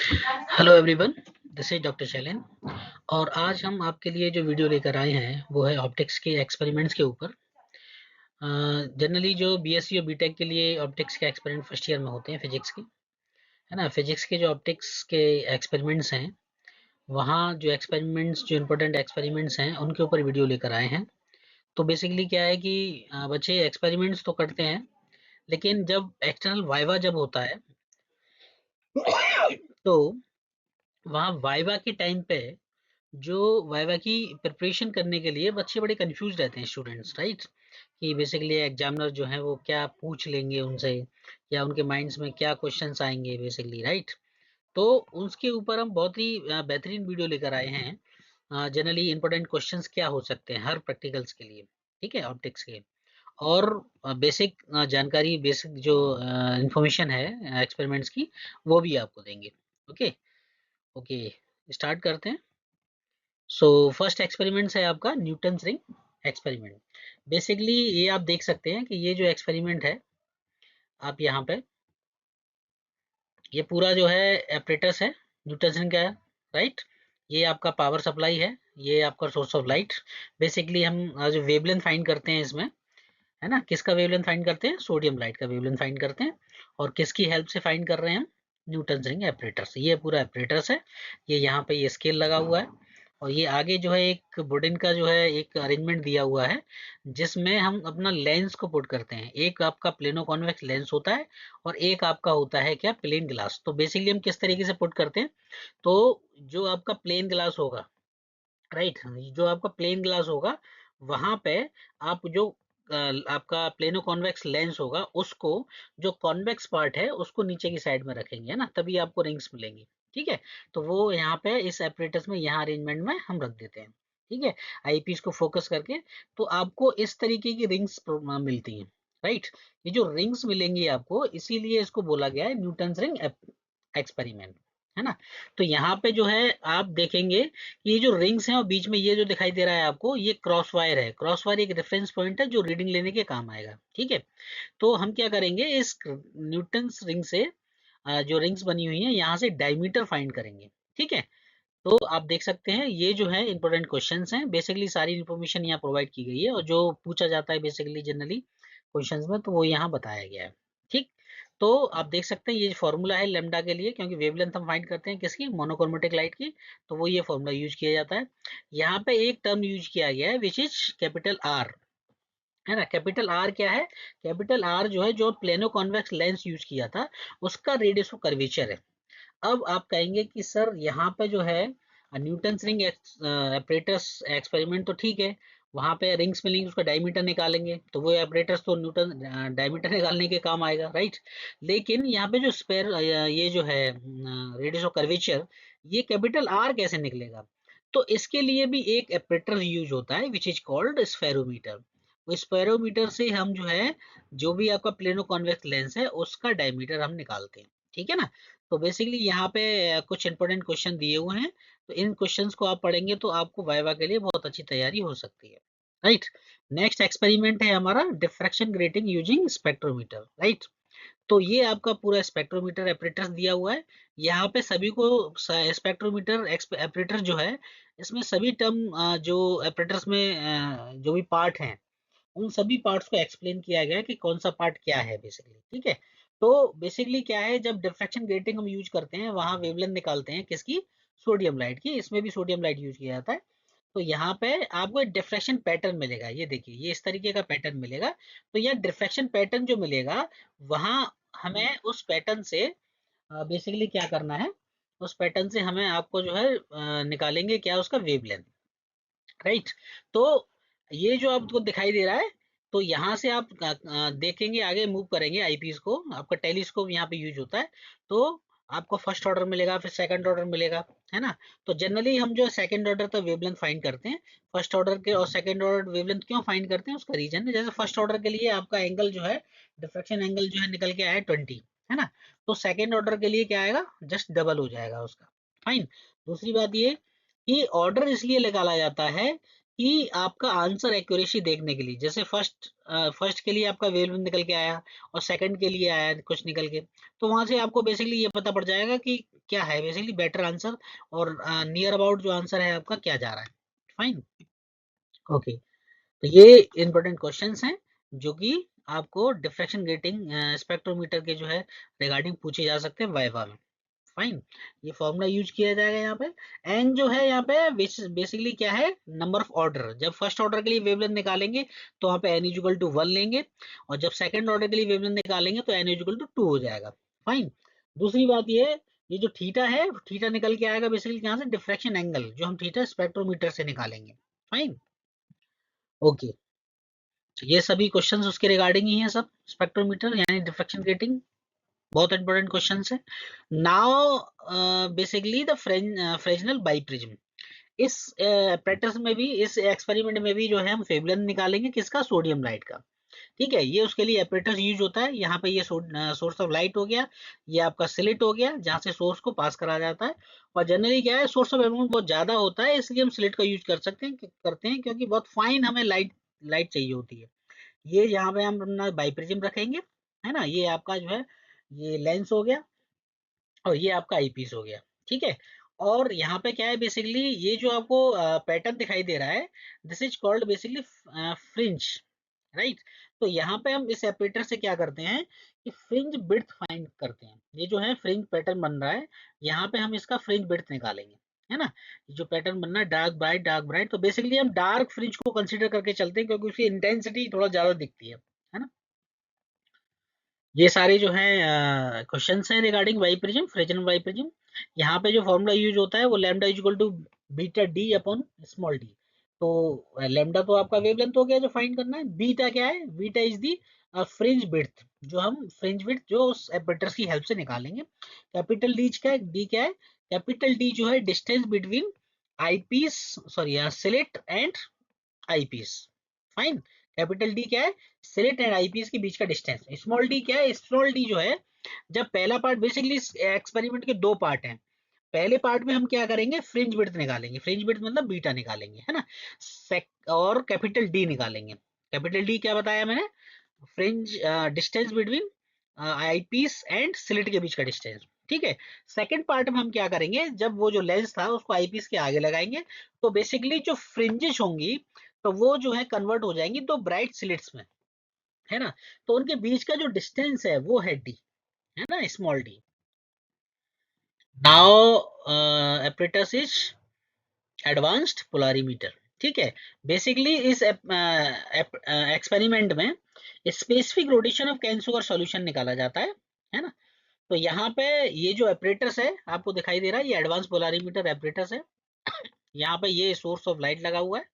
Hello everyone, this is doctor Shailen. और आज हम आपके लिए जो वीडियो लेकर आए हैं वो है ऑप्टिक्स के एक्सपेरिमेंट्स के ऊपर। जनरली जो बीएससी और बीटेक के लिए ऑप्टिक्स के एक्सपेरिमेंट फर्स्ट ईयर में होते हैं फिजिक्स के, है ना। फिजिक्स के जो ऑप्टिक्स के एक्सपेरिमेंट्स हैं, वहाँ जो एक्सपेरिमेंट्स, जो इम्पोर्टेंट एक्सपेरिमेंट्स हैं उनके ऊपर वीडियो लेकर आए हैं। तो बेसिकली क्या है कि बच्चे एक्सपेरिमेंट्स तो करते हैं, लेकिन जब एक्सटर्नल वाइवा जब होता है तो वहाँ वाइवा के टाइम पे जो वाइवा की प्रिपरेशन करने के लिए बच्चे बड़े कंफ्यूज रहते हैं, स्टूडेंट्स, राइट। कि बेसिकली एग्जामिनर जो है वो क्या पूछ लेंगे उनसे, या उनके माइंड्स में क्या क्वेश्चंस आएंगे बेसिकली, राइट। तो उसके ऊपर हम बहुत ही बेहतरीन वीडियो लेकर आए हैं। जनरली इंपॉर्टेंट क्वेश्चंस क्या हो सकते हैं हर प्रैक्टिकल्स के लिए, ठीक है, ऑप्टिक्स के। और बेसिक जानकारी, बेसिक जो इंफॉर्मेशन है एक्सपेरिमेंट्स की, वो भी आपको देंगे। ओके। ओके, स्टार्ट करते हैं। सो फर्स्ट एक्सपेरिमेंट है आपका न्यूटन्स रिंग एक्सपेरिमेंट। बेसिकली ये आप देख सकते हैं कि ये जो एक्सपेरिमेंट है, आप यहाँ पे ये पूरा जो है एपरेटस है न्यूटन्स रिंग का, राइट। ये आपका पावर सप्लाई है, ये आपका सोर्स ऑफ लाइट। बेसिकली हम जो वेवलेंथ फाइंड करते हैं इसमें, है ना, किसका वेवलेंथ फाइंड करते हैं? सोडियम लाइट का वेवलेंथ फाइंड करते हैं। और किसकी हेल्प से फाइंड कर रहे हैं हम? Newton's ring apparatus. ये पूरा एपरेटस है, ये यहाँ पे ये स्केल लगा हुआ है। और ये आगे जो है एक वुडन का जो है एक अरेंजमेंट दिया हुआ है, जिसमें हम अपना लेंस को पुट करते हैं। एक आपका प्लेनो कॉन्वेक्स लेंस होता है, और एक आपका होता है क्या, प्लेन ग्लास। तो बेसिकली हम किस तरीके से पुट करते हैं? तो जो आपका प्लेन ग्लास होगा, राइट, जो आपका प्लेन ग्लास होगा, वहां पे आप जो आपका प्लेनो कॉन्वेक्स लेंस होगा, उसको जो कॉन्वेक्स पार्ट है उसको नीचे की साइड में रखेंगे, है ना, तभी आपको रिंग्स मिलेंगी। ठीक है। तो वो यहाँ पे इस एपरेटस में, यहाँ अरेंजमेंट में हम रख देते हैं। ठीक है, आईपीस को फोकस करके। तो आपको इस तरीके की रिंग्स मिलती हैं, राइट। ये जो रिंग्स मिलेंगी आपको, इसीलिए इसको बोला गया है न्यूटन्स रिंग एक्सपेरिमेंट, है ना। तो यहाँ पे जो है आप देखेंगे, ये जो रिंग्स हैं और बीच में ये जो दिखाई दे रहा है आपको, ये क्रॉस वायर है। क्रॉस वायर एक रेफरेंस पॉइंट है जो रीडिंग लेने के काम आएगा। ठीक है। तो हम क्या करेंगे, इस न्यूटन्स रिंग से जो रिंग्स बनी हुई हैं, यहाँ से डायमीटर फाइंड करेंगे। ठीक है। तो आप देख सकते हैं ये जो है इंपॉर्टेंट क्वेश्चंस हैं। बेसिकली सारी इंफॉर्मेशन यहाँ प्रोवाइड की गई है, और जो पूछा जाता है बेसिकली जनरली क्वेश्चंस में, तो वो यहाँ बताया गया है। ठीक। तो आप देख सकते हैं ये फॉर्मूला है लेमडा के लिए, क्योंकि वेवलेंथ हम फाइंड करते हैं किसकी, मोनोक्रोमेटिक लाइट की। तो वो ये फॉर्मूला यूज किया जाता है। यहाँ पे एक टर्म यूज किया गया है विच इज कैपिटल आर, है ना। कैपिटल आर क्या है? कैपिटल आर जो है, जो प्लेनो कॉन्वेक्स लेंस यूज किया था, उसका रेडियस ऑफ कर्वेचर है। अब आप कहेंगे कि सर यहाँ पे जो है न्यूटन्स रिंग एपरेटस एक्सपेरिमेंट तो ठीक है, वहां पे रिंग्स मिलेंगी, उसका डायमीटर निकालेंगे, तो वो एपरेटस तो न्यूटन डायमीटर निकालने के काम आएगा, राइट। लेकिन यहाँ पे जो स्पेयर ये जो है रेडियस ऑफ कर्वेचर, ये कैपिटल आर कैसे निकलेगा? तो इसके लिए भी एक एपरेटर यूज होता है विच इज कॉल्ड स्फेरोमीटर। वो स्फेरोमीटर से हम जो है, जो भी आपका प्लेनो कॉन्वेक्स लेंस है, उसका डायमीटर हम निकालते हैं। ठीक है ना। तो बेसिकली यहाँ पे कुछ इंपॉर्टेंट क्वेश्चन दिए हुए हैं, तो इन क्वेश्चंस को आप पढ़ेंगे तो आपको वाइवा के लिए बहुत अच्छी तैयारी हो सकती है, राइट। नेक्स्ट एक्सपेरिमेंट है हमारा diffraction grating using spectrometer, right. तो ये आपका पूरा स्पेक्ट्रोमीटर एपरेटर्स दिया हुआ है। यहाँ पे सभी को स्पेक्ट्रोमीटर एपरेटर जो है, इसमें सभी टर्म जो एपरेटर्स में जो भी पार्ट हैं, उन सभी पार्ट्स को एक्सप्लेन किया गया है कि कौन सा पार्ट क्या है बेसिकली। ठीक है। तो बेसिकली क्या है, जब डिफ्रैक्शन ग्रेटिंग हम यूज करते हैं, वहां वेवलेंथ निकालते हैं किसकी? सोडियम लाइट की। इसमें भी सोडियम लाइट यूज किया जाता है। तो यहाँ पे आपको एक डिफ्रैक्शन पैटर्न मिलेगा, ये देखिए, ये इस तरीके का पैटर्न मिलेगा। तो यह डिफ्रैक्शन पैटर्न जो मिलेगा, वहां हमें उस पैटर्न से बेसिकली क्या करना है, उस पैटर्न से हमें आपको जो है निकालेंगे क्या, उसका वेवलेंथ, राइट। तो ये जो आपको दिखाई दे रहा है, तो यहाँ से आप देखेंगे, आगे मूव करेंगे आईपीस को, आपका टेलीस्कोप यहाँ पे यूज होता है। तो आपको फर्स्ट ऑर्डर मिलेगा, फिर सेकंड ऑर्डर मिलेगा, है ना। तो जनरली हम जो सेकंड ऑर्डर तक वेवलेंथ फाइंड करते हैं। फर्स्ट ऑर्डर के और सेकंड ऑर्डर वेवलेंथ क्यों फाइंड करते हैं, उसका रीजन है, जैसे फर्स्ट ऑर्डर के लिए आपका एंगल जो है, डिफ्रैक्शन एंगल जो है निकल के आया 20, है ना। तो सेकंड ऑर्डर के लिए क्या आएगा, जस्ट डबल हो जाएगा उसका। फाइन। दूसरी बात ये ऑर्डर इसलिए निकाला जाता है कि आपका आंसर एक्यूरेसी देखने के लिए, जैसे फर्स्ट के लिए आपका वेवलेंथ निकल के आया, और सेकंड के लिए आया कुछ निकल के, तो वहां से आपको बेसिकली ये पता पड़ जाएगा कि क्या है बेसिकली बेटर आंसर, और नियर अबाउट जो आंसर है आपका क्या जा रहा है। Fine, okay. तो ये इंपॉर्टेंट क्वेश्चंस हैं जो कि आपको डिफ्रैक्शन ग्रेटिंग स्पेक्ट्रोमीटर के जो है रिगार्डिंग पूछे जा सकते हैं वाइवा में। फाइन, ये फॉर्मूला यूज किया जाएगा यहाँ पे। एन जो है यहाँ पे बेसिकली क्या है, नंबर ऑफ ऑर्डर। जब फर्स्ट ऑर्डर के लिए वेवलेंथ निकालेंगे तो वहाँ पे एन इक्वल टू 1 लेंगे, और जब सेकंड ऑर्डर के लिए वेवलेंथ निकालेंगे तो एन इक्वल टू 2 हो जाएगा। फाइन, दूसरी बात ये जो थीटा है, थीटा निकल के आएगा बेसिकली यहाँ से डिफ्रैक्शन एंगल, जो हम थीटा स्पेक्ट्रोमीटर से निकालेंगे। Fine, okay. ये सभी क्वेश्चंस उसके रिगार्डिंग ही हैं सब, स्पेक्ट्रोमीटर यानी डिफ्रैक्शन ग्रेटिंग, बहुत इंपॉर्टेंट क्वेश्चंस है। Now basically the Fresnel biprism, इस apparatus में भी, इस एक्सपेरिमेंट में भी जो है हम वेवलेंथ निकालेंगे किसका, सोडियम लाइट का। ठीक है, ये उसके लिए apparatus यूज होता है। यहाँ पे ये सोर्स ऑफ लाइट हो गया, ये आपका स्लिट हो गया जहाँ से सोर्स को पास करा जाता है। और जनरली क्या है, सोर्स ऑफ एमिशन बहुत ज्यादा होता है, इसलिए हम स्लिट का यूज कर सकते हैं, करते हैं क्योंकि बहुत फाइन हमें लाइट लाइट चाहिए होती है। ये यहाँ पे हम अपना बाइप्रिज्म रखेंगे, है ना। ये आपका जो है ये लेंस हो गया, और ये आपका आईपीस हो गया। ठीक है, और यहाँ पे क्या है बेसिकली, ये जो आपको पैटर्न दिखाई दे रहा है, this is called basically fringe, right. तो यहाँ पे हम इस सेपरेटर से क्या करते हैं कि फ्रिंज विड्थ फाइंड करते हैं। ये जो है फ्रिंज पैटर्न बन रहा है, यहाँ पे हम इसका फ्रिंज विड्थ निकालेंगे, है ना। जो पैटर्न बनना है डार्क ब्राइट, तो बेसिकली हम डार्क फ्रिंज को कंसीडर करके चलते हैं क्योंकि उसकी इंटेंसिटी थोड़ा ज्यादा दिखती है ना। ये सारे जो है क्वेश्चंस हैं regarding Y prism, Fresnel Y prism. यहाँ पे जो फॉर्मूला यूज होता है वो lambda is equal to beta D upon small d. तो लैम्डा तो आपका वेवलेंथ हो गया जो फाइंड करना है, बीटा क्या है, beta is the fringe width, जो हम फ्रिंज विड्थ जो उस एपरेटर्स की हेल्प से निकालेंगे। कैपिटल डी क्या है, डी क्या है, कैपिटल डी जो है distance between eyepiece, sorry slit and eyepiece. Fine, capital D क्या है, स्लिट एंड आईपीस के बीच का डिस्टेंस। स्मॉल डी क्या है, स्मॉल डी जो है, जब पहला पार्ट, बेसिकली एक्सपेरिमेंट के दो पार्ट हैं, पहले पार्ट में हम क्या करेंगे, फ्रिंज विड्थ निकालेंगे, फ्रिंज विड्थ मतलब बीटा निकालेंगे, है ना। और कैपिटल डी निकालेंगे। कैपिटल डी क्या बताया मैंने, fringe distance between eyepiece and slit के बीच का डिस्टेंस। ठीक है, सेकंड पार्ट में हम क्या करेंगे, जब वो जो लेंस था उसको आईपीस के आगे लगाएंगे, तो बेसिकली जो फ्रिंजेस होंगी तो वो जो है कन्वर्ट हो जाएंगी दो ब्राइट स्लिट्स में, है ना। तो उनके बीच का जो डिस्टेंस है वो है डी, है ना, small D. Now apparatus is advanced polarimeter. ठीक है, बेसिकली इस एक्सपेरिमेंट में specific rotation of can sugar solution निकाला जाता है ना। तो यहाँ पे ये जो एपरेटस है आपको दिखाई दे रहा है, ये एडवांस पोलारीमीटर एपरेटस है। यहाँ पे ये सोर्स ऑफ लाइट लगा हुआ है।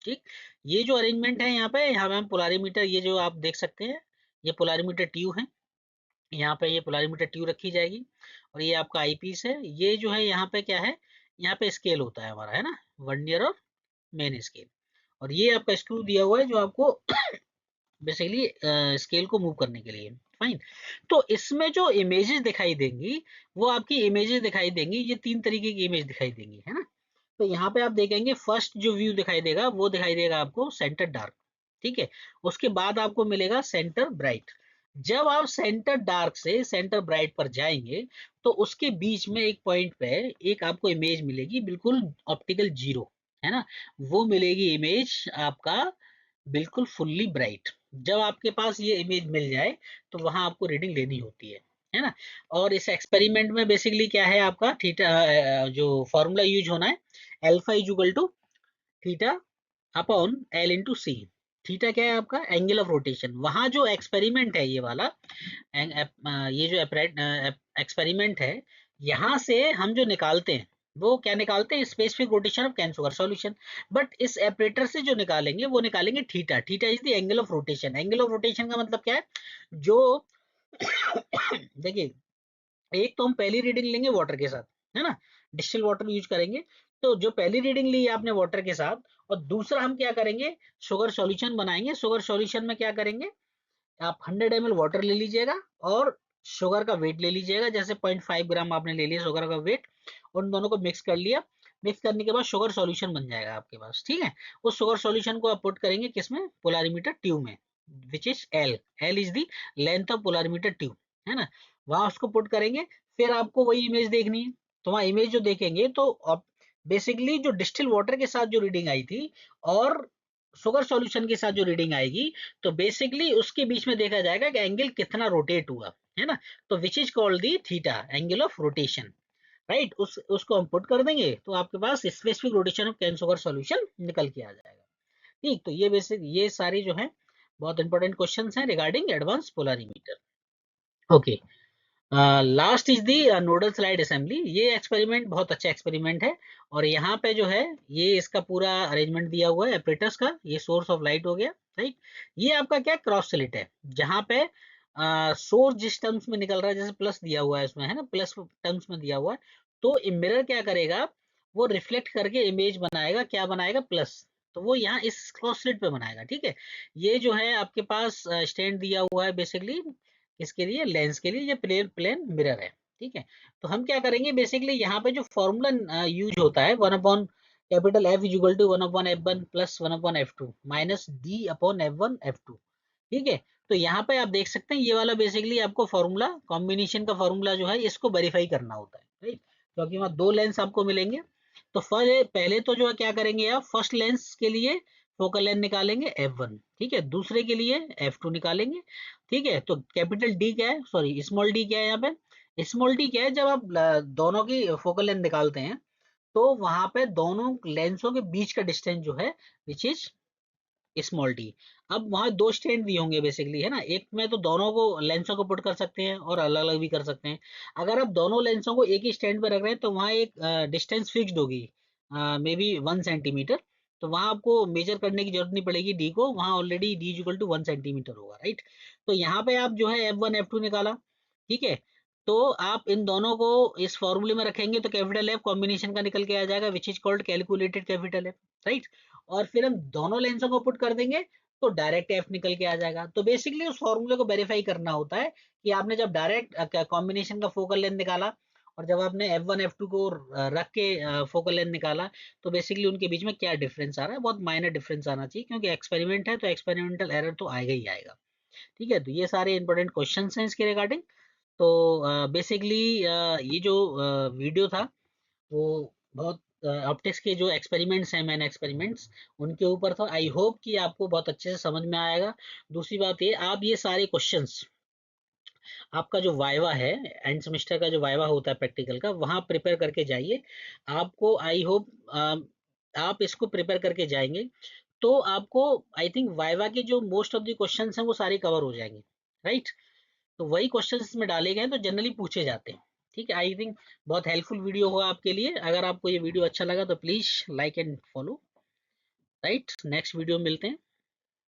ठीक, ये जो अरेंजमेंट है यहाँ पे हम पोलारीमीटर, ये जो आप देख सकते हैं ये पोलारीमीटर ट्यूब है, यहाँ पे ये पोलारीमीटर ट्यूब रखी जाएगी, और ये आपका आईपीस है। ये जो है यहाँ पे क्या है, यहाँ पे स्केल होता है हमारा, है ना, वर्नियर और मेन स्केल। और ये आपका स्क्रू दिया हुआ है जो आपको बेसिकली स्केल को मूव करने के लिए। फाइन, तो इसमें जो इमेजेस दिखाई देंगी वो आपकी इमेजेस दिखाई देंगी, ये तीन तरीके की इमेज दिखाई देंगी, है ना। तो यहाँ पे आप देखेंगे फर्स्ट जो व्यू दिखाई देगा वो दिखाई देगा आपको सेंटर डार्क। ठीक है, उसके बाद आपको मिलेगा सेंटर ब्राइट। जब आप सेंटर डार्क से सेंटर ब्राइट पर जाएंगे तो उसके बीच में एक पॉइंट पे एक आपको इमेज मिलेगी बिल्कुल ऑप्टिकल जीरो, है ना। वो मिलेगी इमेज आपका बिल्कुल फुल्ली ब्राइट। जब आपके पास ये इमेज मिल जाए तो वहां आपको रीडिंग लेनी होती है ना। और इस एक्सपेरिमेंट में बेसिकली क्या है आपका थीटा, जो फॉर्मूला यूज होना है, alpha is equal to theta upon L into C. Theta क्या है आपका, एंगल ऑफ रोटेशन। वहां जो एक्सपेरिमेंट है ये वाला, ये जो एक्सपेरिमेंट है, यहाँ से हम जो निकालते हैं वो क्या निकालते हैं, specific rotation of can-sugar solution. But इस ऑपरेटर से जो निकालेंगे वो निकालेंगे theta. Theta is the angle of rotation. Angle of rotation का मतलब क्या है, जो देखिए, एक तो हम पहली रीडिंग लेंगे वाटर के साथ, है ना, डिस्टिल वाटर यूज करेंगे। तो जो पहली रीडिंग ली है आपने वाटर के साथ, और दूसरा हम क्या करेंगे, शुगर सॉल्यूशन बनाएंगे। शुगर सॉल्यूशन में क्या करेंगे, आप 100 ml वाटर ले लीजिएगा और शुगर का वेट ले लीजिएगा, जैसे 0.5 ग्राम आपने ले लिया शुगर का वेट, उन दोनों को मिक्स कर लिया। मिक्स करने के बाद शुगर सॉल्यूशन बन जाएगा आपके पास। ठीक है, उस शुगर सॉल्यूशन को आप पुट करेंगे किसमें, पोलारीमीटर ट्यूब में, which is L. L is the length of polarimeter tube, है ना। वहां उसको पुट करेंगे, फिर आपको वही इमेज देखनी है। तो वहाँ इमेज जो देखेंगे तो बेसिकली जो डिस्टिल वाटर के साथ जो रीडिंग आई थी और शुगर सॉल्यूशन के साथ जो रीडिंग आएगी, तो बेसिकली उसके बीच में देखा जाएगा कि एंगल कितना रोटेट हुआ है ना। तो which is called the theta, angle of rotation, right. उसको हम पुट कर देंगे तो आपके पास specific rotation of cane sugar solution निकल के आ जाएगा। ठीक, तो ये बेसिक ये सारी जो है बहुत इंपॉर्टेंट क्वेश्चंस हैं regarding advance polarimeter. Okay, last is the nodal slide assembly. ये एक्सपेरिमेंट बहुत अच्छा एक्सपेरिमेंट है, और यहाँ पे जो है ये इसका पूरा अरेंजमेंट दिया हुआ है एपरेटस का। ये सोर्स ऑफ लाइट हो गया, राइट। ये आपका क्या क्रॉस स्लिट है, जहाँ पे सोर्स जिस टर्म्स में निकल रहा है, जैसे प्लस दिया हुआ है इसमें, है ना, प्लस टर्म्स में दिया हुआ है, तो मिरर क्या करेगा, वो रिफ्लेक्ट करके इमेज बनाएगा, क्या बनाएगा, प्लस। तो वो यहाँ इस क्रॉस स्लिट पे बनाएगा, ठीक है। ये जो है आपके पास स्टैंड दिया हुआ है बेसिकली इसके लिए, लेंस के लिए, ये प्लेन प्लेन मिरर है, ठीक है। तो हम क्या करेंगे बेसिकली, यहाँ पे जो फॉर्मूला यूज होता है, one upon capital F is equal to one upon F one plus one upon F two minus D upon F one F two, ठीक है। तो यहाँ पे आप देख सकते हैं ये वाला बेसिकली आपको फॉर्मूला, कॉम्बिनेशन का फॉर्मूला जो है इसको वेरीफाई करना होता है, राइट, क्योंकि वहाँ दो लेंस आपको मिलेंगे। तो पहले तो जो है क्या करेंगे आप, फर्स्ट लेंस के लिए फोकल लेंथ निकालेंगे f1, ठीक है, दूसरे के लिए f2 निकालेंगे, ठीक है। तो कैपिटल डी क्या है, सॉरी स्मॉल डी क्या है यहाँ पे, स्मॉल डी क्या है, जब आप दोनों की फोकल लेंथ निकालते हैं तो वहां पे दोनों लेंसों के बीच का डिस्टेंस जो है विच इज स्मॉल डी। अब वहां दो स्टैंड भी होंगे बेसिकली, है ना, एक में तो दोनों को लेंसों को पुट कर सकते हैं और अलग अलग भी कर सकते हैं। अगर आप दोनों लेंसों को एक ही स्टैंड पर रख रहे हैं तो वहाँ एक डिस्टेंस फिक्स्ड होगी, मे बी 1 सेंटीमीटर। तो वहां आपको मेजर करने की जरूरत नहीं पड़ेगी डी को, वहां already D equal to 1 centimetre होगा, राइट। तो यहाँ पे आप जो है F1 F2 निकाला, ठीक है। तो आप इन दोनों को इस फॉर्मूले में रखेंगे तो कैपिटल एफ कॉम्बिनेशन का निकल के आ जाएगा विच is called calculated capital F, right. और फिर हम दोनों लेंसों को पुट कर देंगे तो डायरेक्ट एफ निकल के आ जाएगा। तो बेसिकली उस फॉर्मूले को वेरीफाई करना होता है कि आपने जब डायरेक्ट कॉम्बिनेशन का फोकल लेंथ निकाला और जब आपने F1 F2 को रख के फोकल लेंथ निकाला, तो बेसिकली उनके बीच में क्या डिफरेंस आ रहा है, बहुत माइनर डिफरेंस आना चाहिए, क्योंकि एक्सपेरिमेंट है तो एक्सपेरिमेंटल एरर तो आएगा ही आएगा, ठीक है। तो ये सारे इंपॉर्टेंट क्वेश्चन हैं इसके रिगार्डिंग। तो बेसिकली ये जो वीडियो था वो बहुत ऑप्टिक्स के जो एक्सपेरिमेंट्स हैं, मैन एक्सपेरिमेंट्स, उनके ऊपर था। आई होप कि आपको बहुत अच्छे से समझ में आएगा। दूसरी बात ये, आप ये सारे क्वेश्चंस आपका जो वाइवा है, एंड सेमेस्टर का जो वाइवा होता है प्रैक्टिकल का, वहाँ प्रिपेयर करके जाइए। आपको आई होप आप इसको प्रिपेयर करके जाएंगे तो आपको आई थिंक वाइवा के जो मोस्ट ऑफ द क्वेश्चंस हैं वो सारे कवर हो जाएंगे, राइट। तो वही क्वेश्चन इसमें डाले गए हैं तो जनरली पूछे जाते हैं, ठीक है। आई थिंक बहुत हेल्पफुल वीडियो होगा आपके लिए। अगर आपको ये वीडियो अच्छा लगा तो please like and follow, right. Next video मिलते हैं।